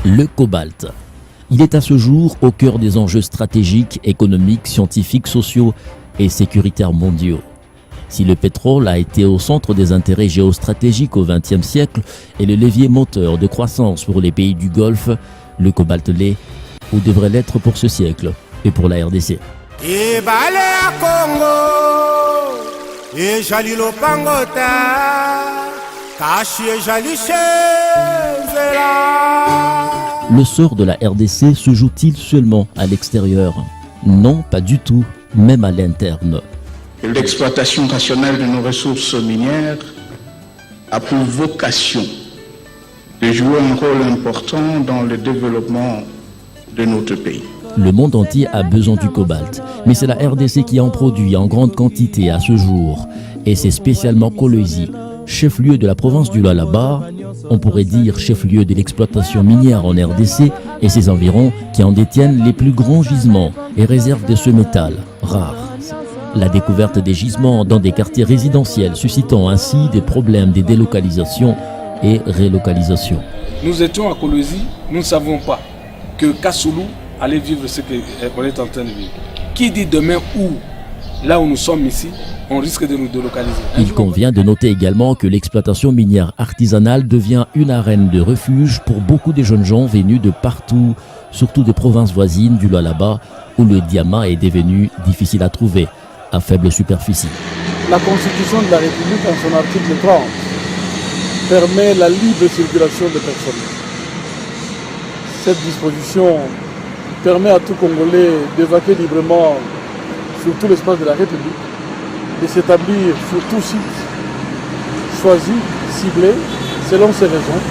Le cobalt. Il est à ce jour au cœur des enjeux stratégiques, économiques, scientifiques, sociaux et sécuritaires mondiaux. Si le pétrole a été au centre des intérêts géostratégiques au XXe siècle et le levier moteur de croissance pour les pays du Golfe, le cobalt l'est ou devrait l'être pour ce siècle et pour la RDC. Le sort de la RDC se joue-t-il seulement à l'extérieur? Non, pas du tout, même à l'interne. L'exploitation rationnelle de nos ressources minières a pour vocation de jouer un rôle important dans le développement de notre pays. Le monde entier a besoin du cobalt, mais c'est la RDC qui en produit en grande quantité à ce jour. Et c'est spécialement Kolwezi, chef-lieu de la province du Lualaba, on pourrait dire chef-lieu de l'exploitation minière en RDC et ses environs, qui en détiennent les plus grands gisements et réserves de ce métal rare. La découverte des gisements dans des quartiers résidentiels suscitant ainsi des problèmes de délocalisation et relocalisation. Nous étions à Kolwezi, nous ne savons pas que Kassoulou allait vivre ce qu'on est en train de vivre. Qui dit demain où, là où nous sommes ici, on risque de nous délocaliser. Il convient de noter également que l'exploitation minière artisanale devient une arène de refuge pour beaucoup de jeunes gens venus de partout, surtout des provinces voisines du Lualaba, où le diamant est devenu difficile à trouver, à faible superficie. La Constitution de la République, en son article 30, permet la libre circulation des personnes. Cette disposition permet à tout Congolais d'évacuer librement sur tout l'espace de la République, de s'établir sur tout site choisi, ciblé, selon ses raisons.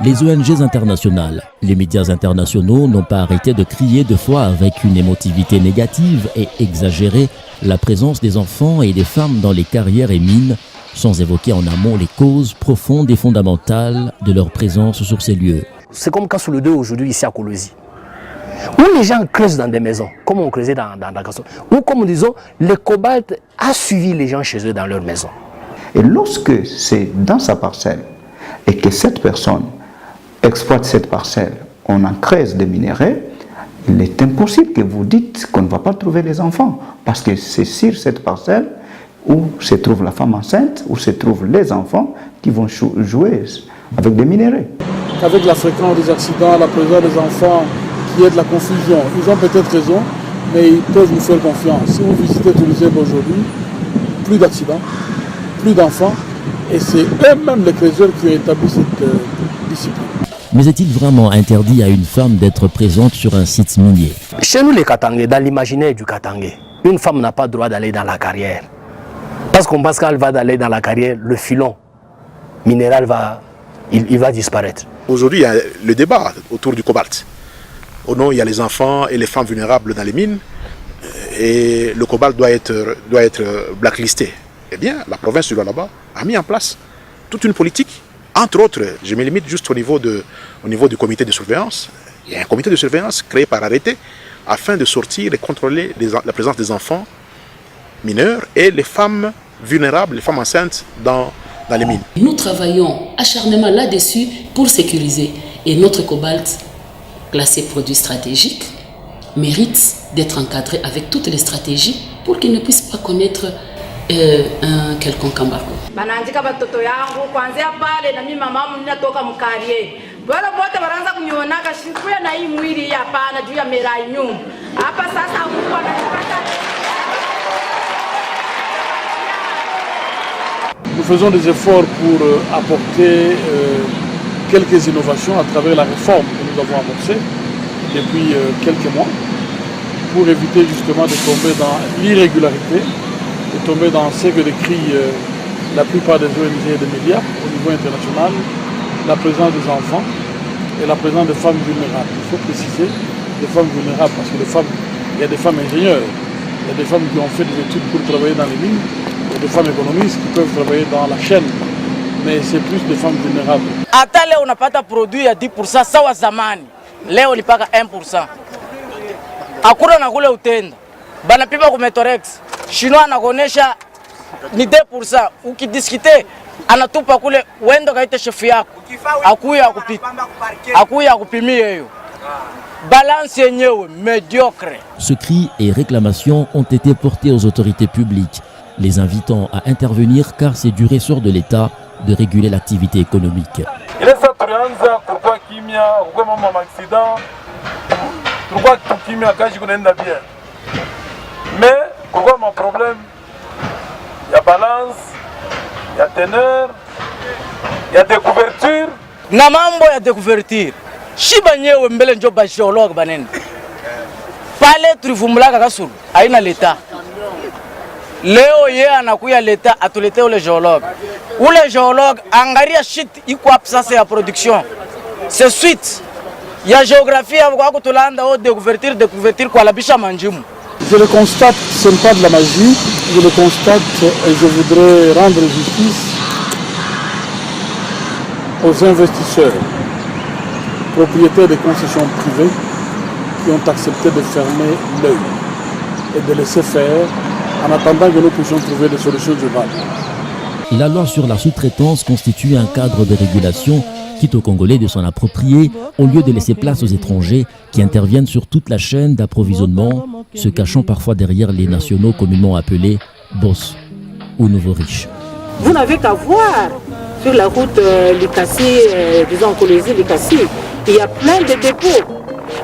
Les ONG internationales, les médias internationaux n'ont pas arrêté de crier deux fois avec une émotivité négative et exagérée la présence des enfants et des femmes dans les carrières et mines, sans évoquer en amont les causes profondes et fondamentales de leur présence sur ces lieux. C'est comme Kassoulou 2 aujourd'hui ici à Kolwezi, où les gens creusent dans des maisons, comme on creusait dans Kassoulou, ou comme disons, le cobalt a suivi les gens chez eux dans leur maison. Et lorsque c'est dans sa parcelle et que cette personne exploite cette parcelle, on en creuse des minéraux, il est impossible que vous dites qu'on ne va pas trouver les enfants, parce que c'est sur cette parcelle où se trouve la femme enceinte, où se trouvent les enfants qui vont jouer avec des minéraux. Avec la fréquence des accidents, la présence des enfants, qui est de la confusion. Ils ont peut-être raison, mais ils peuvent nous faire confiance. Si vous visitez Toulouse aujourd'hui, plus d'accidents, plus d'enfants, et c'est eux-mêmes les creuseurs qui ont établi cette discipline. Mais est-il vraiment interdit à une femme d'être présente sur un site minier? Chez nous les Katangais, dans l'imaginaire du Katangais, une femme n'a pas le droit d'aller dans la carrière. Parce qu'on pense qu'elle va aller dans la carrière, le filon minéral va disparaître. Aujourd'hui, il y a le débat autour du cobalt. Au nom, il y a les enfants et les femmes vulnérables dans les mines. Et le cobalt doit être blacklisté. Eh bien, la province du Lualaba a mis en place toute une politique. Entre autres, je me limite juste au niveau du comité de surveillance. Il y a un comité de surveillance créé par arrêté afin de sortir et contrôler la présence des enfants mineurs et les femmes vulnérables, les femmes enceintes dans les mines. Nous travaillons acharnement là-dessus pour sécuriser. Et notre cobalt, classé produit stratégique, mérite d'être encadré avec toutes les stratégies pour qu'il ne puisse pas connaître un quelconque embargo. Banaandika batoto yangu kuanzia pale na mimi mama wangu ninatoka mkarie. Wale wote wanaanza kunionaka shikuya na hii mwili hapana juu ya merai nyumba. Hapa sasa Mungu anataka. Nous faisons des efforts pour apporter quelques innovations à travers la réforme que nous avons amorcée depuis quelques mois pour éviter justement de tomber dans l'irrégularité, de tomber dans ce que décrit la plupart des ONG et des médias au niveau international, la présence des enfants et la présence des femmes vulnérables. Il faut préciser des femmes vulnérables parce que il y a des femmes ingénieurs, il y a des femmes qui ont fait des études pour travailler dans les mines, il y a des femmes économistes qui peuvent travailler dans la chaîne, mais c'est plus des femmes vulnérables. Hata leo unapata produit ya 10% sawa zamani, leo ni paka 1%. Hakuna na kule utenda. Banapima ku Metorex. Chinois anakonesha ni 2%. Ukidiskite anatupa kule, uende kaite shefu yako akuya akupimie hiyo balance yenyewe médiocre. Ce cri et réclamations ont été portés aux autorités publiques, les invitant à intervenir car c'est du ressort de l'État de réguler l'activité économique. Mais pourquoi mon problème? Il y a balance, il y a teneur, il y a découverture. Na mambo ya découverture. Shiba nyewe mbele njo ba géologue banene. Pale tulivumulaka Kasulu haina leta. Leo yeye anakuya leta atulete ule géologue. Ule géologue angaria shit iko hapa sasa ya production. C'est suite ya géographie kwa kutulanda au découverture kwa labisha manjimu. Je le constate, ce n'est pas de la magie, je le constate et je voudrais rendre justice aux investisseurs, propriétaires des concessions privées qui ont accepté de fermer l'œil et de laisser faire en attendant que nous puissions trouver des solutions durables. La loi sur la sous-traitance constitue un cadre de régulation quitte aux Congolais de s'en approprier au lieu de laisser place aux étrangers qui interviennent sur toute la chaîne d'approvisionnement, se cachant parfois derrière les nationaux communément appelés boss ou nouveaux riches. Vous n'avez qu'à voir sur la route Likasi, disons Kolwezi-Likasi, il y a plein de dépôts.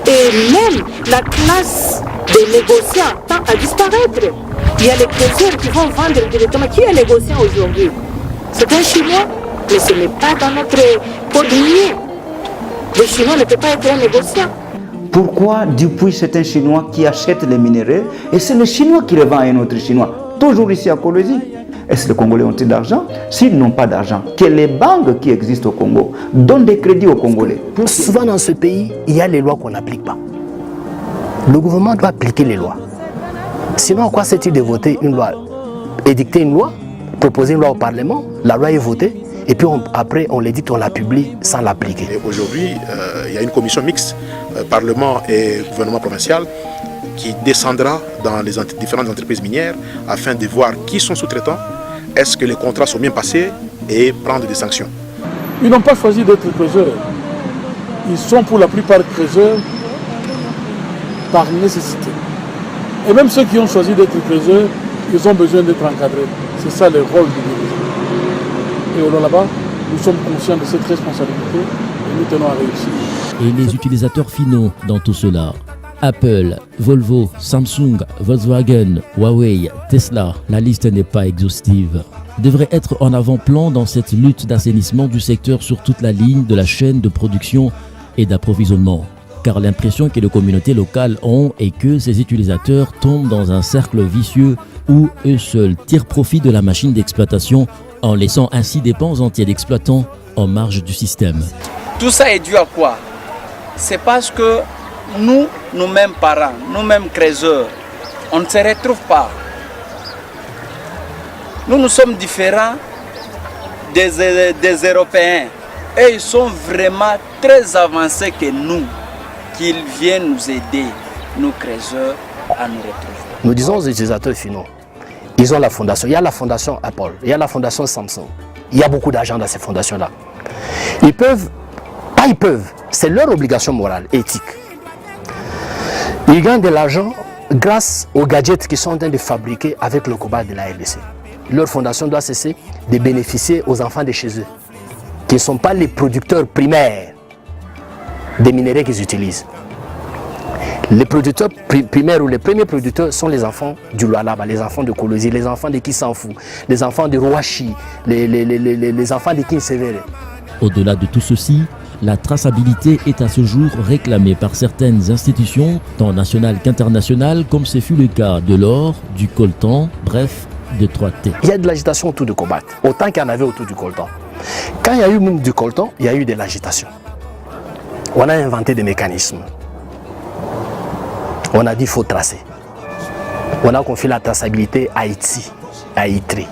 Et même la classe des négociants tend à disparaître. Il y a les créateurs qui vont vendre directement. Qui est négociant aujourd'hui? C'est un Chinois, mais ce n'est pas dans notre code minier. Le Chinois ne peut pas être un négociant. Pourquoi Dupuis c'est un Chinois qui achète les minéraux et c'est le Chinois qui les vend à un autre Chinois? Toujours ici à Kolwezi. Est-ce que les Congolais ont-ils d'argent? S'ils n'ont pas d'argent, que les banques qui existent au Congo donnent des crédits aux Congolais. Souvent dans ce pays, il y a les lois qu'on n'applique pas. Le gouvernement doit appliquer les lois. Sinon, quoi c'est-il de voter une loi, édicter une loi, proposer une loi au Parlement, la loi est votée, et puis après on l'édicte, on la publie sans l'appliquer. Aujourd'hui, il y a une commission mixte, Parlement et gouvernement provincial, qui descendra dans les différentes entreprises minières afin de voir qui sont sous-traitants, est-ce que les contrats sont bien passés et prendre des sanctions. Ils n'ont pas choisi d'être creuseurs. Ils sont pour la plupart creuseurs par nécessité. Et même ceux qui ont choisi d'être creuseurs, ils ont besoin d'être encadrés. C'est ça le rôle du dirigeant. Et au là-bas, nous sommes conscients de cette responsabilité et nous tenons à réussir. Et les utilisateurs finaux dans tout cela? Apple, Volvo, Samsung, Volkswagen, Huawei, Tesla, la liste n'est pas exhaustive, devraient être en avant-plan dans cette lutte d'assainissement du secteur sur toute la ligne de la chaîne de production et d'approvisionnement. Car l'impression que les communautés locales ont est que ces utilisateurs tombent dans un cercle vicieux où eux seuls tirent profit de la machine d'exploitation en laissant ainsi des pans entiers d'exploitants en marge du système. Tout ça est dû à quoi? C'est parce que nous-mêmes parents, nous-mêmes creuseurs, on ne se retrouve pas. Nous sommes différents des Européens. Et ils sont vraiment très avancés que nous, qu'ils viennent nous aider, nous creuseurs, à nous retrouver. Nous disons aux utilisateurs finaux, ils ont la fondation. Il y a la fondation Apple, il y a la fondation Samsung. Il y a beaucoup d'argent dans ces fondations-là. Ils peuvent, c'est leur obligation morale, éthique. Ils gagnent de l'argent grâce aux gadgets qu'ils sont en train de fabriquer avec le cobalt de la RDC. Leur fondation doit cesser de bénéficier aux enfants de chez eux, qui ne sont pas les producteurs primaires des minéraux qu'ils utilisent. Les producteurs primaires ou les premiers producteurs sont les enfants du Lualaba, les enfants de Kolwezi, les enfants de Kisanfu, les enfants de Rouachi, les enfants de Kinsevere. Au-delà de tout ceci, la traçabilité est à ce jour réclamée par certaines institutions, tant nationales qu'internationales, comme ce fut le cas de l'or, du coltan, bref, de 3T. Il y a de l'agitation autour du cobalt, autant qu'il y en avait autour du coltan. Quand il y a eu même du coltan, il y a eu de l'agitation. On a inventé des mécanismes. On a dit qu'il faut tracer. On a confié la traçabilité à Haïti, à ITRI,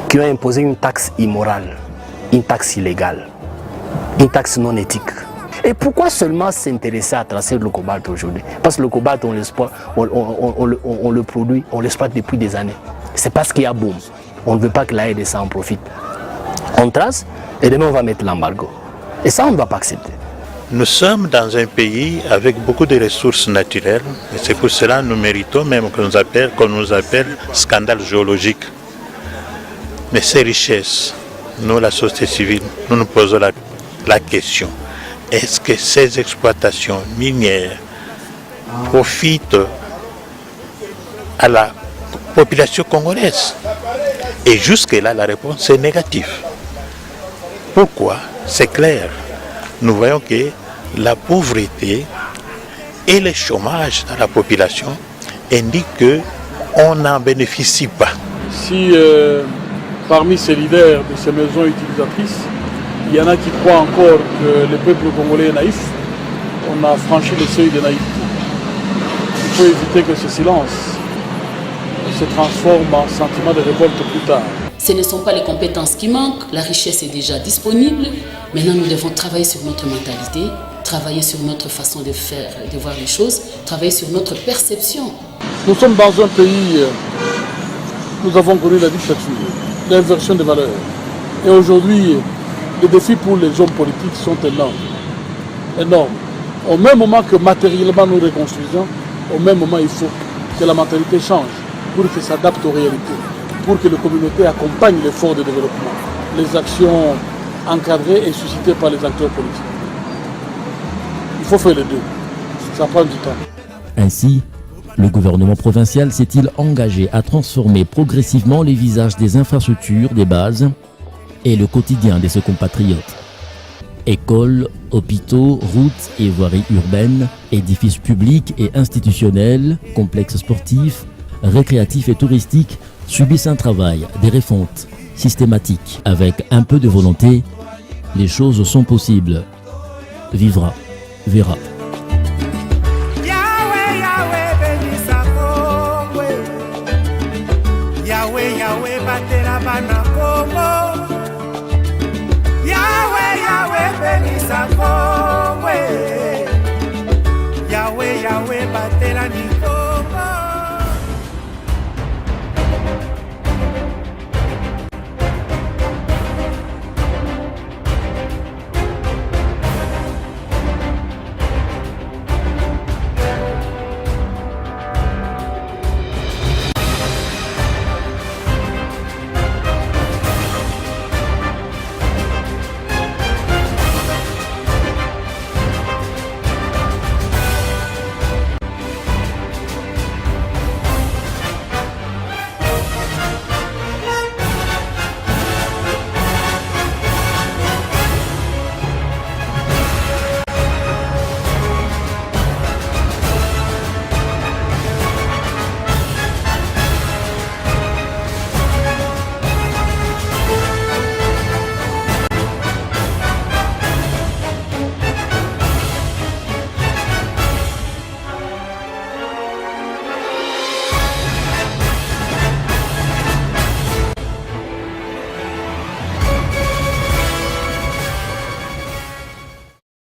qui ont imposé une taxe immorale, une taxe illégale, une taxe non éthique. Et pourquoi seulement s'intéresser à tracer le cobalt aujourd'hui? Parce que le cobalt, on le produit, on l'exploite depuis des années. C'est parce qu'il y a boom. On ne veut pas que la RDC en profite. On trace et demain on va mettre l'embargo. Et ça, on ne va pas accepter. Nous sommes dans un pays avec beaucoup de ressources naturelles et c'est pour cela que nous méritons même qu'on nous appelle scandale géologique. Mais ces richesses, nous, la société civile, nous nous posons la question. Est-ce que ces exploitations minières profitent à la population congolaise? Et jusque-là, la réponse est négative. Pourquoi? C'est clair. Nous voyons que la pauvreté et le chômage dans la population indiquent qu'on n'en bénéficie pas. Si parmi ces leaders de ces maisons utilisatrices, il y en a qui croient encore que le peuple congolais est naïf, on a franchi le seuil de naïveté. Il faut éviter que ce silence se transforme en sentiment de révolte plus tard. Ce ne sont pas les compétences qui manquent, la richesse est déjà disponible. Maintenant, nous devons travailler sur notre mentalité, travailler sur notre façon de faire, de voir les choses, travailler sur notre perception. Nous sommes dans un pays, nous avons connu la dictature, l'inversion des valeurs. Et aujourd'hui, les défis pour les hommes politiques sont énormes. Énormes. Au même moment que matériellement nous reconstruisons, au même moment il faut que la mentalité change pour que ça s'adapte aux réalités, pour que les communautés accompagnent l'effort de développement, les actions encadrées et suscitées par les acteurs politiques. Il faut faire les deux. Ça prend du temps. Ainsi, le gouvernement provincial s'est-il engagé à transformer progressivement les visages des infrastructures, des bases et le quotidien de ses compatriotes. Écoles, hôpitaux, routes et voiries urbaines, édifices publics et institutionnels, complexes sportifs, récréatifs et touristiques subissent un travail, des refontes systématiques. Avec un peu de volonté, les choses sont possibles. Vivra, verra. Yahweh, Yahweh, batela bana Congo.